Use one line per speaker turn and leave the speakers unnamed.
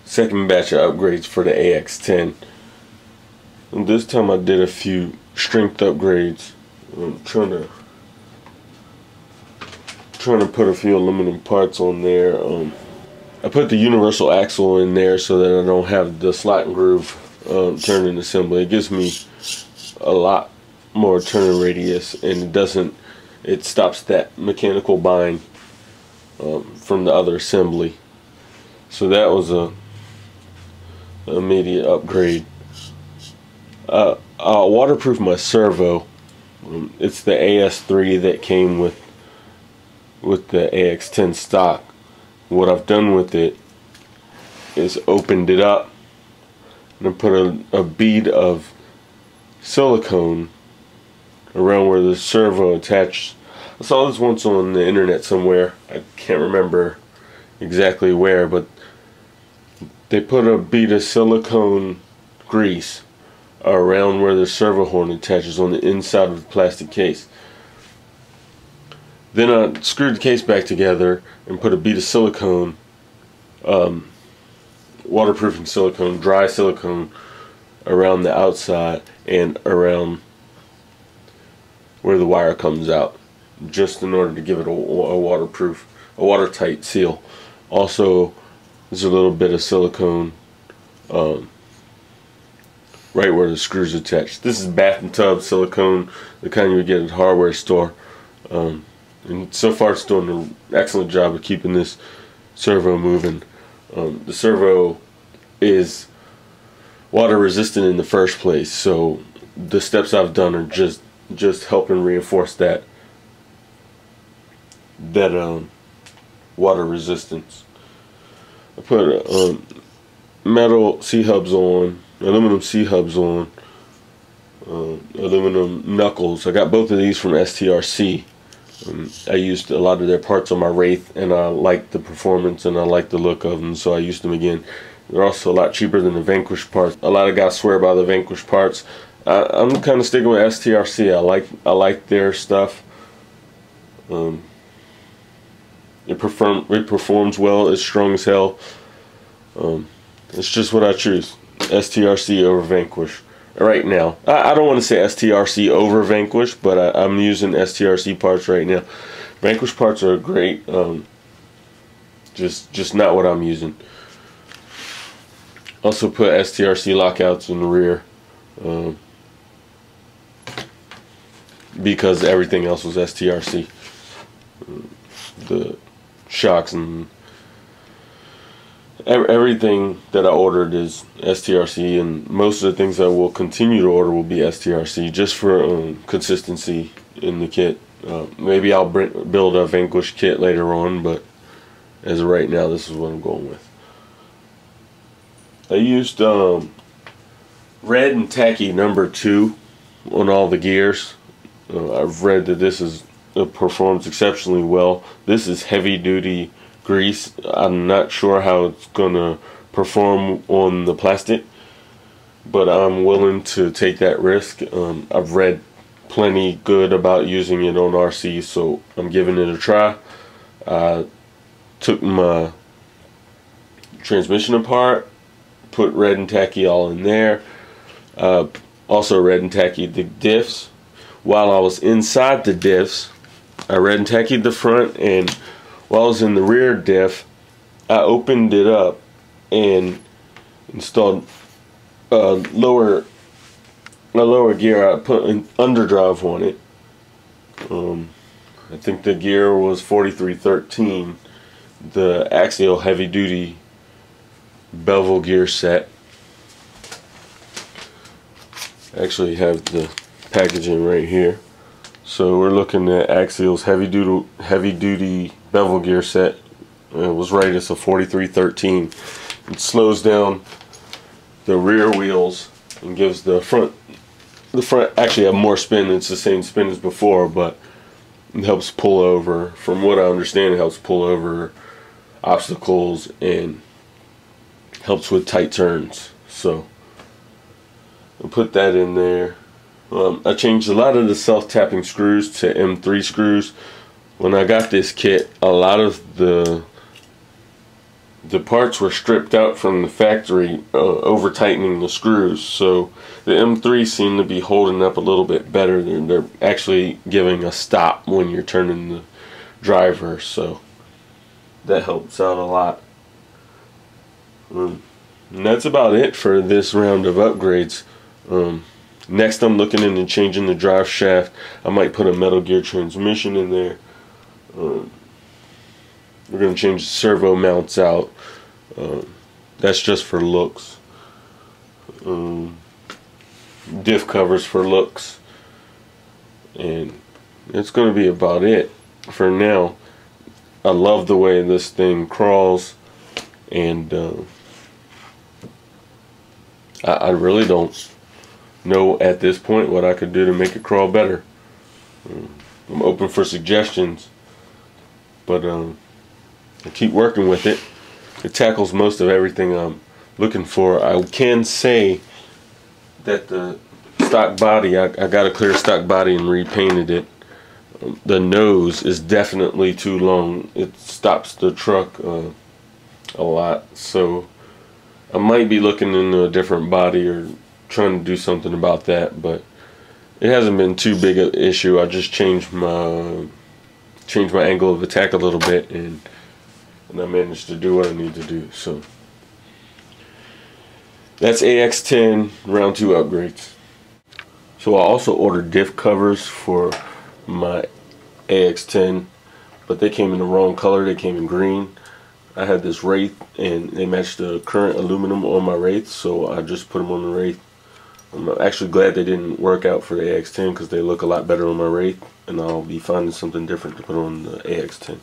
Second batch of upgrades for the AX10. And this time I did a few strength upgrades. I'm trying to put a few aluminum parts on there. I put the universal axle in there so that I don't have the slot and groove turning assembly. It gives me a lot more turning radius, and it stops that mechanical bind from the other assembly. So that was a immediate upgrade. I'll waterproof my servo. It's the AS3 that came with the AX10 stock. What I've done with it is opened it up and I put a bead of silicone around where the servo attached. I saw this once on the internet somewhere. I can't remember exactly where, but they put a bead of silicone grease around where the servo horn attaches on the inside of the plastic case. Then I screwed the case back together and put a bead of silicone, waterproofing silicone, dry silicone, around the outside and around where the wire comes out, just in order to give it a watertight seal. Also, there's a little bit of silicone right where the screws attach. This is bath and tub silicone, the kind you would get at a hardware store. And so far it's doing an excellent job of keeping this servo moving. The servo is water resistant in the first place, so the steps I've done are just helping reinforce that water resistance. I put metal C-hubs on, aluminum C-hubs on, aluminum knuckles. I got both of these from STRC. I used a lot of their parts on my Wraith, and I liked the performance and I liked the look of them, so I used them again. They're also a lot cheaper than the Vanquish parts. A lot of guys swear by the Vanquish parts. I'm kind of sticking with STRC. I like their stuff. It performs well. It's strong as hell. It's just what I choose. STRC over Vanquish right now. I don't want to say STRC over Vanquish, but I'm using STRC parts right now. Vanquish parts are great. Just not what I'm using. Also put STRC lockouts in the rear because everything else was STRC. The shocks and everything that I ordered is STRC, and most of the things I will continue to order will be STRC, just for consistency in the kit. Maybe I'll build a Vanquish kit later on, but as of right now, this is what I'm going with. I used red and tacky #2 on all the gears. I've read that this performs exceptionally well. This is heavy duty grease. I'm not sure how it's gonna perform on the plastic, but I'm willing to take that risk. I've read plenty good about using it on RC, so I'm giving it a try. I took my transmission apart, put red and tacky all in there. Also red and tacky the diffs. While I was inside the diffs, I red and tacky the front, and while I was in the rear diff, I opened it up and installed a lower gear. I put an underdrive on it. I think the gear was 4313, the Axial heavy duty Bevel gear set. I actually have the packaging right here. So we're looking at Axial's heavy duty Bevel gear set. It was rated as a 4313. It slows down the rear wheels and gives the front actually have more spin. It's the same spin as before, but it helps pull over. From what I understand, it helps pull over obstacles and helps with tight turns. So I'll put that in there. I changed a lot of the self-tapping screws to M3 screws. when I got this kit, a lot of the parts were stripped out from the factory, over tightening the screws, so the M3 seem to be holding up a little bit better. They're actually giving a stop when you're turning the driver, so that helps out a lot. And that's about it for this round of upgrades. Next I'm looking into changing the drive shaft. I might put a metal gear transmission in there. We're going to change the servo mounts out. That's just for looks. Diff covers for looks. And that's going to be about it for now. I love the way this thing crawls, and I really don't know at this point what I could do to make it crawl better. I'm open for suggestions, but I keep working with it. It tackles most of everything I'm looking for. I can say that the stock body, I got a clear stock body and repainted it. The nose is definitely too long. It stops the truck a lot, so I might be looking into a different body or trying to do something about that, but it hasn't been too big an issue. I just changed my angle of attack a little bit, and I managed to do what I need to do. So that's AX10 round 2 upgrades. So I also ordered diff covers for my AX10, but they came in the wrong color. They came in green. I had this Wraith and they matched the current aluminum on my Wraith, so I just put them on the Wraith. I'm actually glad they didn't work out for the AX10 because they look a lot better on my Wraith, and I'll be finding something different to put on the AX10.